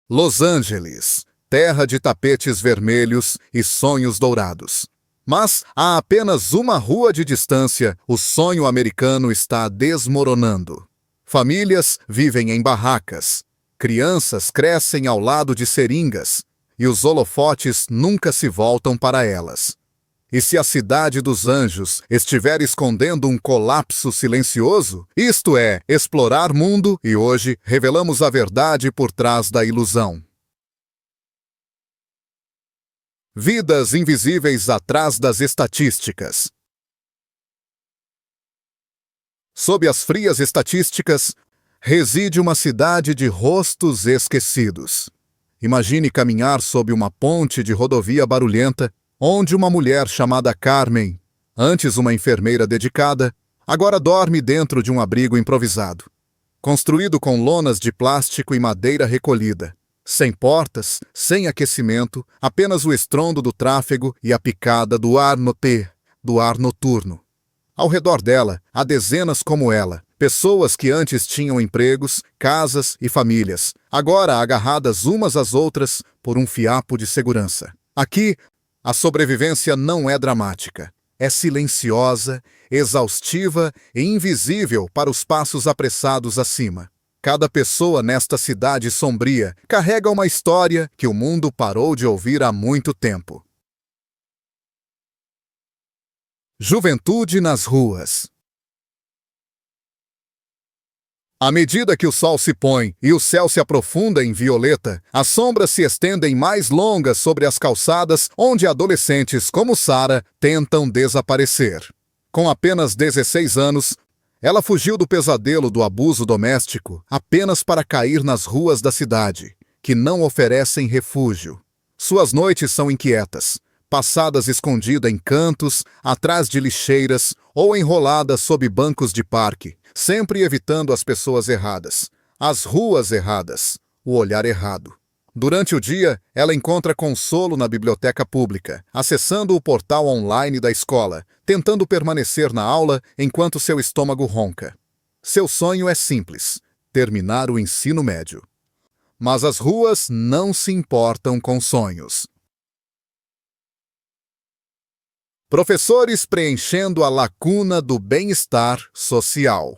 Los Angeles, terra de tapetes vermelhos e sonhos dourados. Mas, a apenas uma rua de distância, o sonho americano está desmoronando. Famílias vivem em barracas. Crianças crescem ao lado de seringas. E os holofotes nunca se voltam para elas. E se a cidade dos anjos estiver escondendo um colapso silencioso, isto é, explorar mundo, e hoje revelamos a verdade por trás da ilusão. Vidas invisíveis atrás das estatísticas. Sob as frias estatísticas, reside uma cidade de rostos esquecidos. Imagine caminhar sob uma ponte de rodovia barulhenta, onde uma mulher chamada Carmen, antes uma enfermeira dedicada, agora dorme dentro de um abrigo improvisado, construído com lonas de plástico e madeira recolhida, sem portas, sem aquecimento, apenas o estrondo do tráfego e a picada do ar noturno. Ao redor dela, há dezenas como ela, pessoas que antes tinham empregos, casas e famílias, agora agarradas umas às outras por um fiapo de segurança. Aqui, a sobrevivência não é dramática. É silenciosa, exaustiva e invisível para os passos apressados acima. Cada pessoa nesta cidade sombria carrega uma história que o mundo parou de ouvir há muito tempo. Juventude nas ruas. À medida que o sol se põe e o céu se aprofunda em violeta, as sombras se estendem mais longas sobre as calçadas onde adolescentes como Sarah tentam desaparecer. Com apenas 16 anos, ela fugiu do pesadelo do abuso doméstico apenas para cair nas ruas da cidade, que não oferecem refúgio. Suas noites são inquietas, passadas escondida em cantos, atrás de lixeiras ou enroladas sob bancos de parque, sempre evitando as pessoas erradas, as ruas erradas, o olhar errado. Durante o dia, ela encontra consolo na biblioteca pública, acessando o portal online da escola, tentando permanecer na aula enquanto seu estômago ronca. Seu sonho é simples: terminar o ensino médio. Mas as ruas não se importam com sonhos. Professores preenchendo a lacuna do bem-estar social.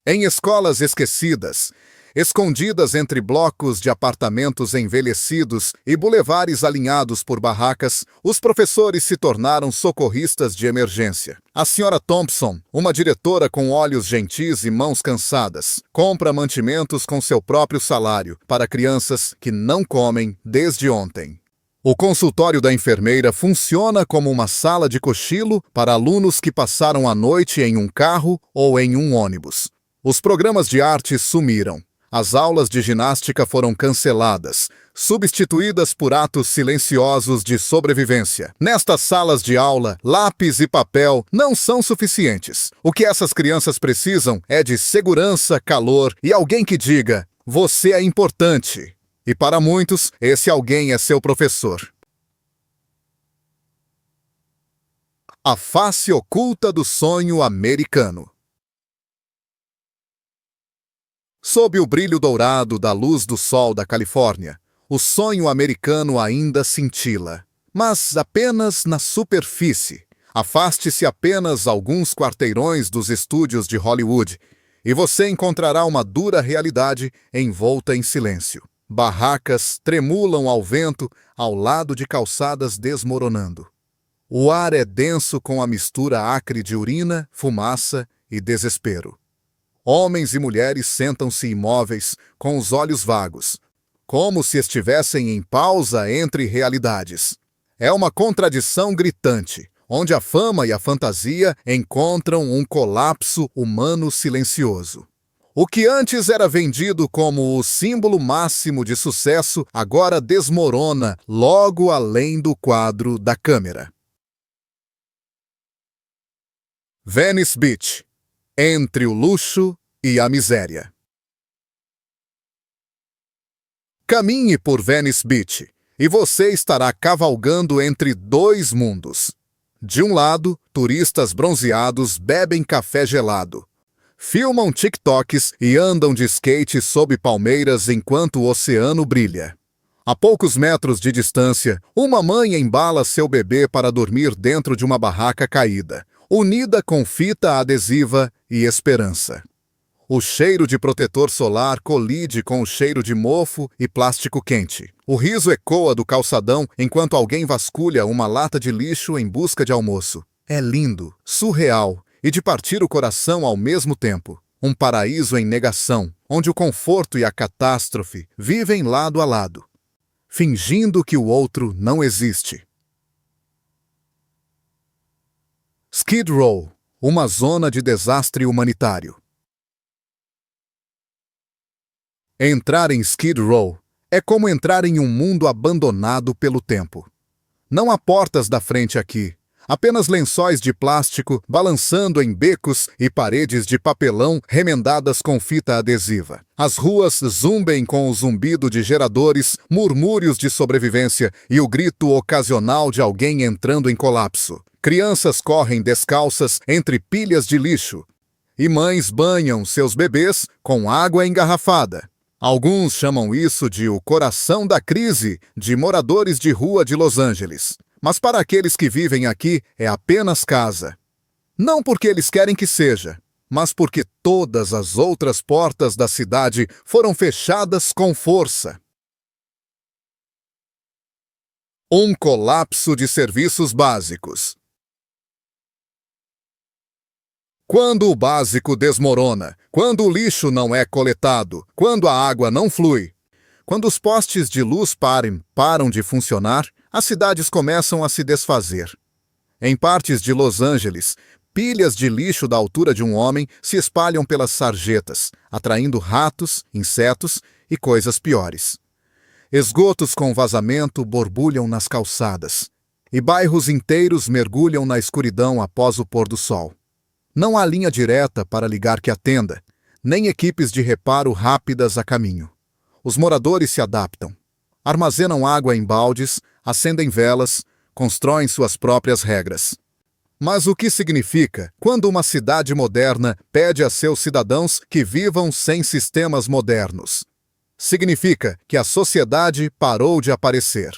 Em escolas esquecidas, escondidas entre blocos de apartamentos envelhecidos e bulevares alinhados por barracas, os professores se tornaram socorristas de emergência. A Sra. Thompson, uma diretora com olhos gentis e mãos cansadas, compra mantimentos com seu próprio salário para crianças que não comem desde ontem. O consultório da enfermeira funciona como uma sala de cochilo para alunos que passaram a noite em um carro ou em um ônibus. Os programas de arte sumiram. As aulas de ginástica foram canceladas, substituídas por atos silenciosos de sobrevivência. Nestas salas de aula, lápis e papel não são suficientes. O que essas crianças precisam é de segurança, calor e alguém que diga: você é importante. E para muitos, esse alguém é seu professor. A face oculta do sonho americano. Sob o brilho dourado da luz do sol da Califórnia, o sonho americano ainda cintila, mas apenas na superfície. Afaste-se apenas alguns quarteirões dos estúdios de Hollywood e você encontrará uma dura realidade envolta em silêncio. Barracas tremulam ao vento ao lado de calçadas desmoronando. O ar é denso com a mistura acre de urina, fumaça e desespero. Homens e mulheres sentam-se imóveis, com os olhos vagos, como se estivessem em pausa entre realidades. É uma contradição gritante, onde a fama e a fantasia encontram um colapso humano silencioso. O que antes era vendido como o símbolo máximo de sucesso, agora desmorona logo além do quadro da câmera. Venice Beach. Entre o luxo e a miséria. Caminhe por Venice Beach e você estará cavalgando entre dois mundos. De um lado, turistas bronzeados bebem café gelado. filmam TikToks e andam de skate sob palmeiras enquanto o oceano brilha. A poucos metros de distância, uma mãe embala seu bebê para dormir dentro de uma barraca caída, unida com fita adesiva e esperança. O cheiro de protetor solar colide com o cheiro de mofo e plástico quente. O riso ecoa do calçadão enquanto alguém vasculha uma lata de lixo em busca de almoço. É lindo, surreal e de partir o coração ao mesmo tempo. Um paraíso em negação, onde o conforto e a catástrofe vivem lado a lado, fingindo que o outro não existe. Skid Row, uma zona de desastre humanitário. Entrar em Skid Row é como entrar em um mundo abandonado pelo tempo. Não há portas da frente aqui, apenas lençóis de plástico balançando em becos e paredes de papelão remendadas com fita adesiva. As ruas zumbem com o zumbido de geradores, murmúrios de sobrevivência e o grito ocasional de alguém entrando em colapso. Crianças correm descalças entre pilhas de lixo e mães banham seus bebês com água engarrafada. Alguns chamam isso de o coração da crise de moradores de rua de Los Angeles. Mas para aqueles que vivem aqui é apenas casa. Não porque eles querem que seja, mas porque todas as outras portas da cidade foram fechadas com força. Um colapso de serviços básicos. Quando o básico desmorona, quando o lixo não é coletado, quando a água não flui, quando os postes de luz param de funcionar, as cidades começam a se desfazer. Em partes de Los Angeles, pilhas de lixo da altura de um homem se espalham pelas sarjetas, atraindo ratos, insetos e coisas piores. Esgotos com vazamento borbulham nas calçadas, e bairros inteiros mergulham na escuridão após o pôr do sol. Não há linha direta para ligar que atenda, nem equipes de reparo rápidas a caminho. Os moradores se adaptam. Armazenam água em baldes, acendem velas, constroem suas próprias regras. Mas o que significa quando uma cidade moderna pede a seus cidadãos que vivam sem sistemas modernos? Significa que a sociedade parou de aparecer.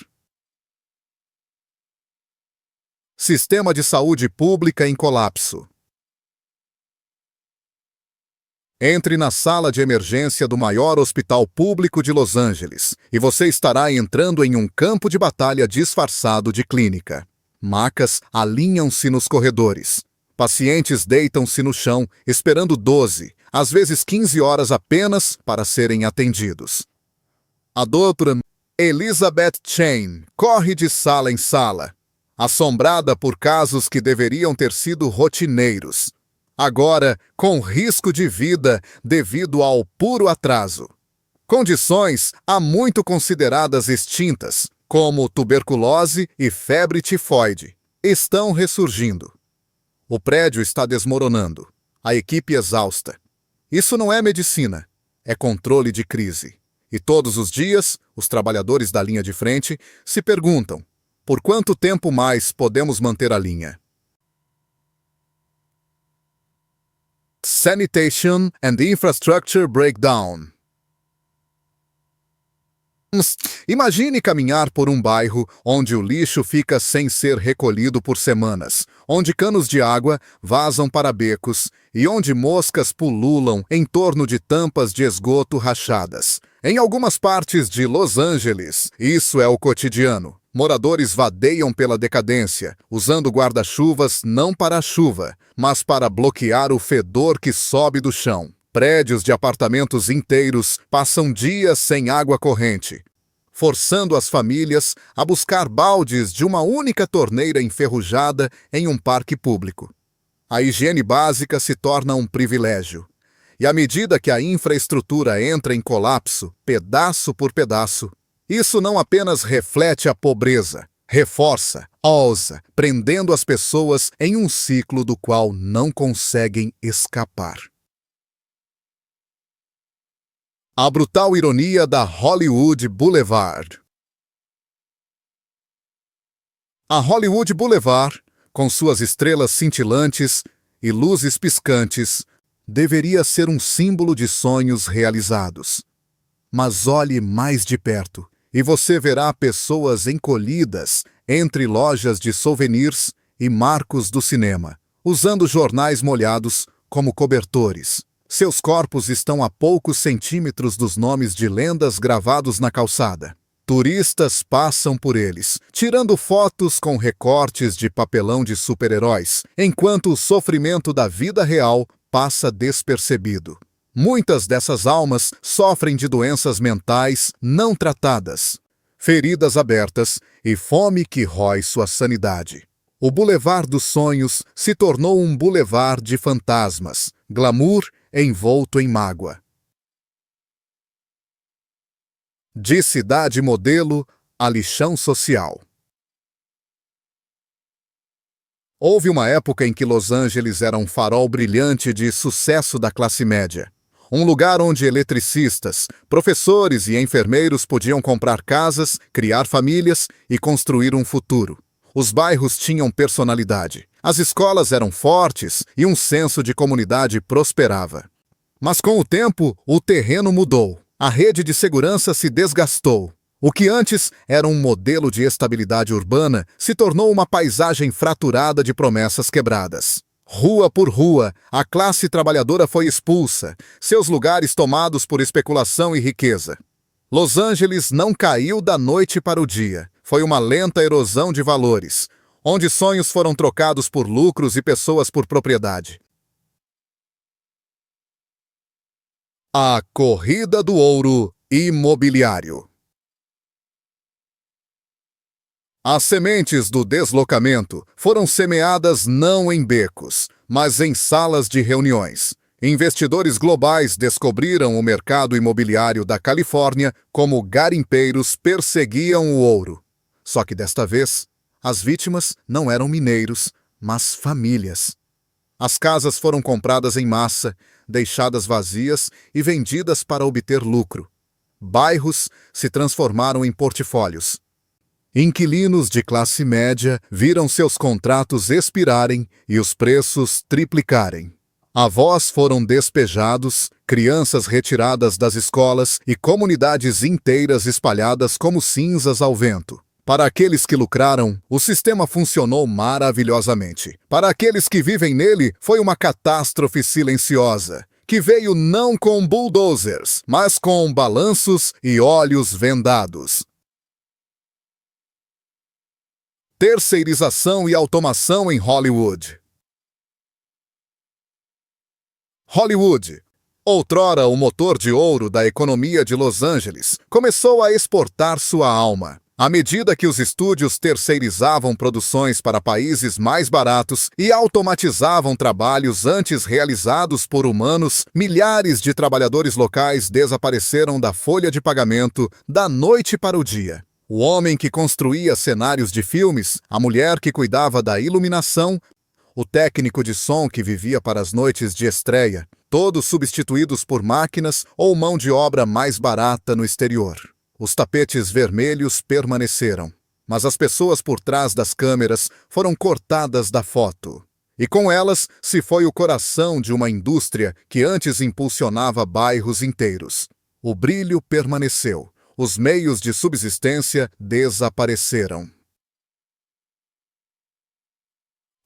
Sistema de saúde pública em colapso. Entre na sala de emergência do maior hospital público de Los Angeles e você estará entrando em um campo de batalha disfarçado de clínica. Macas alinham-se nos corredores. Pacientes deitam-se no chão, esperando 12, às vezes 15 horas apenas para serem atendidos. A doutora Elizabeth Chain corre de sala em sala, assombrada por casos que deveriam ter sido rotineiros. Agora com risco de vida devido ao puro atraso. Condições há muito consideradas extintas, como tuberculose e febre tifoide, estão ressurgindo. O prédio está desmoronando, a equipe exausta. Isso não é medicina, é controle de crise. E todos os dias, os trabalhadores da linha de frente se perguntam: por quanto tempo mais podemos manter a linha? Sanitation and Infrastructure Breakdown. Imagine caminhar por um bairro onde o lixo fica sem ser recolhido por semanas, onde canos de água vazam para becos e onde moscas pululam em torno de tampas de esgoto rachadas. Em algumas partes de Los Angeles, isso é o cotidiano. Moradores vadeiam pela decadência, usando guarda-chuvas não para a chuva, mas para bloquear o fedor que sobe do chão. Prédios de apartamentos inteiros passam dias sem água corrente, forçando as famílias a buscar baldes de uma única torneira enferrujada em um parque público. A higiene básica se torna um privilégio. E à medida que a infraestrutura entra em colapso, pedaço por pedaço, isso não apenas reflete a pobreza, reforça, ousa, prendendo as pessoas em um ciclo do qual não conseguem escapar. A brutal ironia da Hollywood Boulevard. A Hollywood Boulevard, com suas estrelas cintilantes e luzes piscantes, Deveria ser um símbolo de sonhos realizados. Mas olhe mais de perto, e você verá pessoas encolhidas entre lojas de souvenirs e marcos do cinema, usando jornais molhados como cobertores. Seus corpos estão a poucos centímetros dos nomes de lendas gravados na calçada. Turistas passam por eles, tirando fotos com recortes de papelão de super-heróis, enquanto o sofrimento da vida real passa despercebido. Muitas dessas almas sofrem de doenças mentais não tratadas, feridas abertas e fome que rói sua sanidade. O Boulevard dos Sonhos se tornou um boulevard de fantasmas, glamour envolto em mágoa. De cidade modelo a lixão social. Houve uma época em que Los Angeles era um farol brilhante de sucesso da classe média. Um lugar onde eletricistas, professores e enfermeiros podiam comprar casas, criar famílias e construir um futuro. Os bairros tinham personalidade, as escolas eram fortes e um senso de comunidade prosperava. Mas com o tempo, o terreno mudou. A rede de segurança se desgastou. O que antes era um modelo de estabilidade urbana se tornou uma paisagem fraturada de promessas quebradas. Rua por rua, a classe trabalhadora foi expulsa, seus lugares tomados por especulação e riqueza. Los Angeles não caiu da noite para o dia. Foi uma lenta erosão de valores, onde sonhos foram trocados por lucros e pessoas por propriedade. A corrida do ouro imobiliário. As sementes do deslocamento foram semeadas não em becos, mas em salas de reuniões. Investidores globais descobriram o mercado imobiliário da Califórnia como garimpeiros perseguiam o ouro. Só que desta vez, as vítimas não eram mineiros, mas famílias. As casas foram compradas em massa, deixadas vazias e vendidas para obter lucro. Bairros se transformaram em portfólios. Inquilinos de classe média viram seus contratos expirarem e os preços triplicarem. Avós foram despejados, crianças retiradas das escolas e comunidades inteiras espalhadas como cinzas ao vento. Para aqueles que lucraram, o sistema funcionou maravilhosamente. Para aqueles que vivem nele, foi uma catástrofe silenciosa, que veio não com bulldozers, mas com balanços e olhos vendados. Terceirização e automação em Hollywood. Hollywood, outrora o motor de ouro da economia de Los Angeles, começou a exportar sua alma. À medida que os estúdios terceirizavam produções para países mais baratos e automatizavam trabalhos antes realizados por humanos, milhares de trabalhadores locais desapareceram da folha de pagamento da noite para o dia. O homem que construía cenários de filmes, a mulher que cuidava da iluminação, o técnico de som que vivia para as noites de estreia, todos substituídos por máquinas ou mão de obra mais barata no exterior. Os tapetes vermelhos permaneceram, mas as pessoas por trás das câmeras foram cortadas da foto. E com elas se foi o coração de uma indústria que antes impulsionava bairros inteiros. O brilho permaneceu. Os meios de subsistência desapareceram.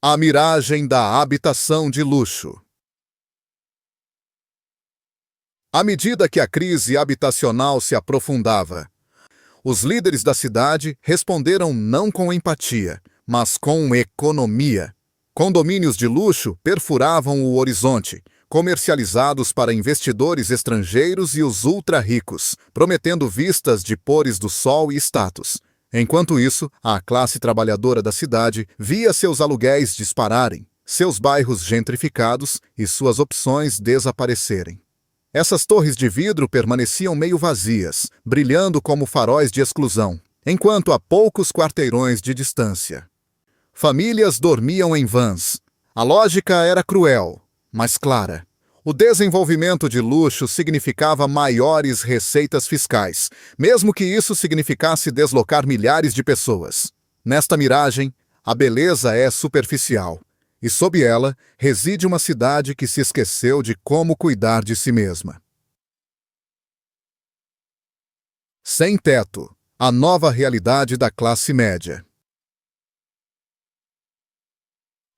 A miragem da habitação de luxo. À medida que a crise habitacional se aprofundava, os líderes da cidade responderam não com empatia, mas com economia. Condomínios de luxo perfuravam o horizonte, comercializados para investidores estrangeiros e os ultra-ricos, prometendo vistas de pôres do sol e status. Enquanto isso, a classe trabalhadora da cidade via seus aluguéis dispararem, seus bairros gentrificados e suas opções desaparecerem. Essas torres de vidro permaneciam meio vazias, brilhando como faróis de exclusão, enquanto a poucos quarteirões de distância. Famílias dormiam em vans. A lógica era cruel, mas clara. O desenvolvimento de luxo significava maiores receitas fiscais, mesmo que isso significasse deslocar milhares de pessoas. Nesta miragem, a beleza é superficial. e sob ela reside uma cidade que se esqueceu de como cuidar de si mesma. Sem teto, a nova realidade da classe média.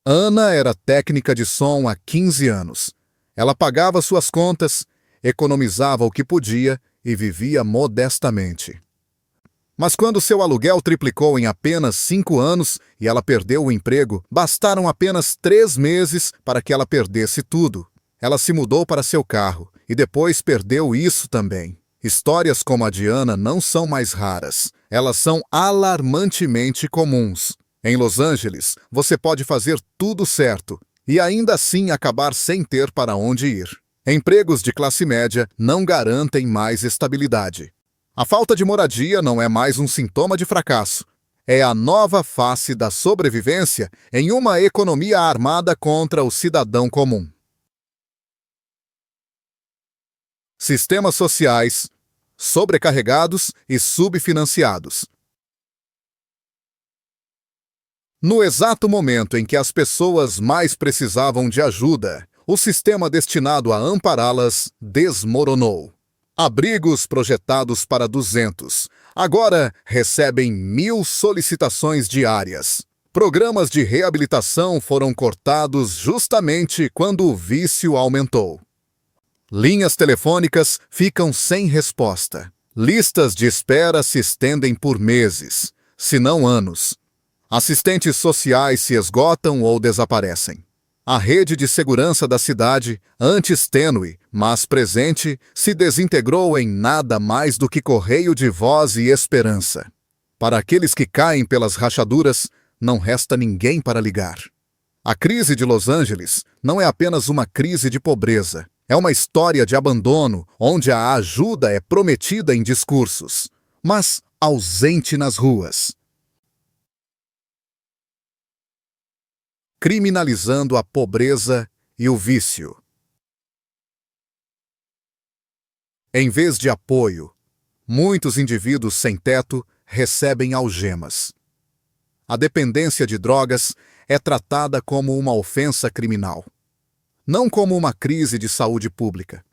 Ana era técnica de som há 15 anos. Ela pagava suas contas, economizava o que podia e vivia modestamente. Mas quando seu aluguel triplicou em apenas 5 anos e ela perdeu o emprego, bastaram apenas 3 meses para que ela perdesse tudo. Ela se mudou para seu carro e depois perdeu isso também. Histórias como a de Ana não são mais raras. Elas são alarmantemente comuns. Em Los Angeles, você pode fazer tudo certo e ainda assim acabar sem ter para onde ir. Empregos de classe média não garantem mais estabilidade. A falta de moradia não é mais um sintoma de fracasso. É a nova face da sobrevivência em uma economia armada contra o cidadão comum. Sistemas sociais sobrecarregados e subfinanciados. No exato momento em que as pessoas mais precisavam de ajuda, o sistema destinado a ampará-las desmoronou. Abrigos projetados para 200, agora recebem 1.000 solicitações diárias. Programas de reabilitação foram cortados justamente quando o vício aumentou. Linhas telefônicas ficam sem resposta. Listas de espera se estendem por meses, se não anos. Assistentes sociais se esgotam ou desaparecem. A rede de segurança da cidade, antes tênue, mas presente, se desintegrou em nada mais do que correio de voz e esperança. Para aqueles que caem pelas rachaduras, não resta ninguém para ligar. A crise de Los Angeles não é apenas uma crise de pobreza. É uma história de abandono, onde a ajuda é prometida em discursos, mas ausente nas ruas. Criminalizando a pobreza e o vício. Em vez de apoio, muitos indivíduos sem teto recebem algemas. A dependência de drogas é tratada como uma ofensa criminal, não como uma crise de saúde pública.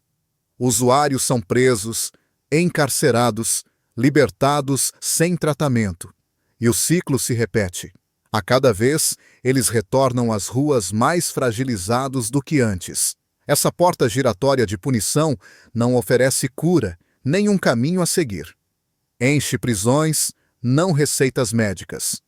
Usuários são presos, encarcerados, libertados sem tratamento, e o ciclo se repete. A cada vez, eles retornam às ruas mais fragilizados do que antes. Essa porta giratória de punição não oferece cura, nem um caminho a seguir. Enche prisões, não receitas médicas.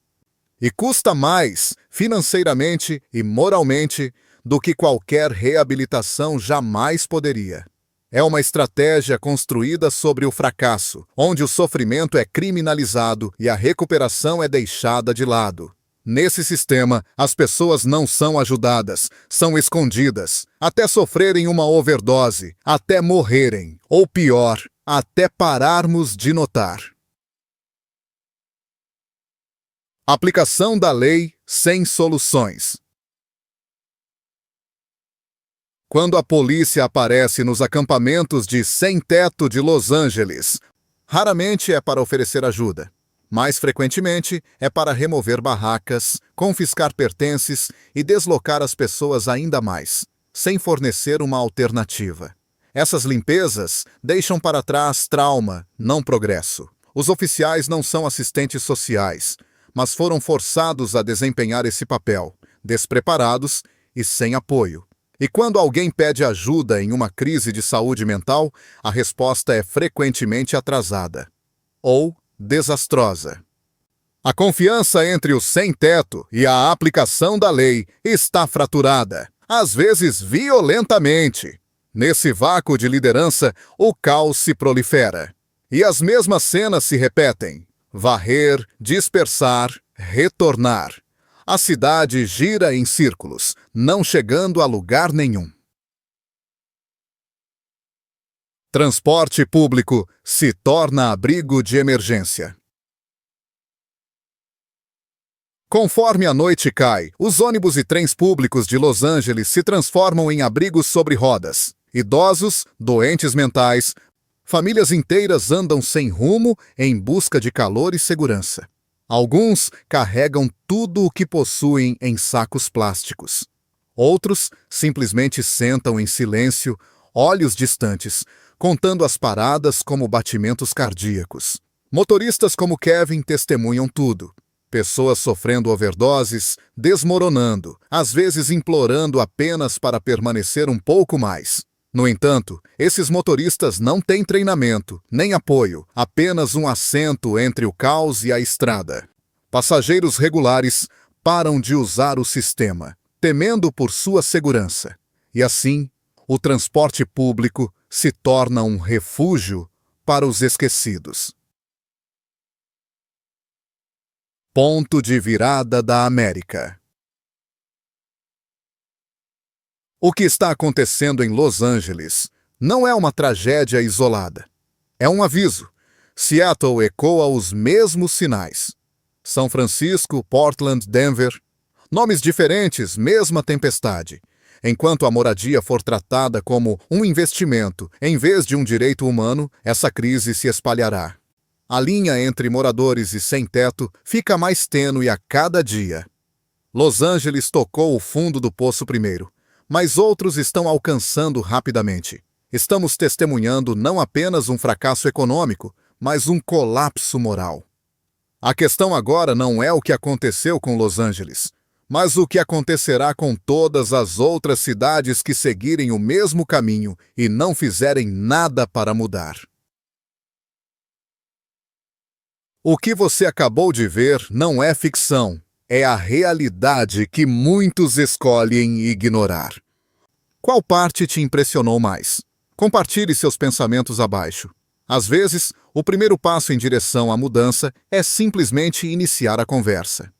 E custa mais, financeiramente e moralmente, do que qualquer reabilitação jamais poderia. É uma estratégia construída sobre o fracasso, onde o sofrimento é criminalizado e a recuperação é deixada de lado. Nesse sistema, as pessoas não são ajudadas, são escondidas, até sofrerem uma overdose, até morrerem, ou pior, até pararmos de notar. Aplicação da lei sem soluções. Quando a polícia aparece nos acampamentos de sem-teto de Los Angeles, raramente é para oferecer ajuda. Mais frequentemente, é para remover barracas, confiscar pertences e deslocar as pessoas ainda mais, sem fornecer uma alternativa. Essas limpezas deixam para trás trauma, não progresso. Os oficiais não são assistentes sociais, mas foram forçados a desempenhar esse papel, despreparados e sem apoio. E quando alguém pede ajuda em uma crise de saúde mental, a resposta é frequentemente atrasada ou desastrosa. A confiança entre os sem-teto e a aplicação da lei está fraturada, às vezes violentamente. Nesse vácuo de liderança, o caos se prolifera. E as mesmas cenas se repetem: varrer, dispersar, retornar. A cidade gira em círculos, não chegando a lugar nenhum. Transporte público se torna abrigo de emergência. Conforme a noite cai, os ônibus e trens públicos de Los Angeles se transformam em abrigos sobre rodas. Idosos, doentes mentais, famílias inteiras andam sem rumo em busca de calor e segurança. Alguns carregam tudo o que possuem em sacos plásticos. Outros simplesmente sentam em silêncio, olhos distantes, contando as paradas como batimentos cardíacos. Motoristas como Kevin testemunham tudo. Pessoas sofrendo overdoses, desmoronando, às vezes implorando apenas para permanecer um pouco mais. No entanto, esses motoristas não têm treinamento, nem apoio, apenas um assento entre o caos e a estrada. Passageiros regulares param de usar o sistema, temendo por sua segurança. E assim, o transporte público se torna um refúgio para os esquecidos. Ponto de virada da América. O que está acontecendo em Los Angeles não é uma tragédia isolada. É um aviso. Seattle ecoa os mesmos sinais. São Francisco, Portland, Denver. Nomes diferentes, mesma tempestade. Enquanto a moradia for tratada como um investimento em vez de um direito humano, essa crise se espalhará. A linha entre moradores e sem-teto fica mais tênue a cada dia. Los Angeles tocou o fundo do poço primeiro, mas outros estão alcançando rapidamente. Estamos testemunhando não apenas um fracasso econômico, mas um colapso moral. A questão agora não é o que aconteceu com Los Angeles, mas o que acontecerá com todas as outras cidades que seguirem o mesmo caminho e não fizerem nada para mudar. O que você acabou de ver não é ficção, é a realidade que muitos escolhem ignorar. Qual parte te impressionou mais? Compartilhe seus pensamentos abaixo. Às vezes, o primeiro passo em direção à mudança é simplesmente iniciar a conversa.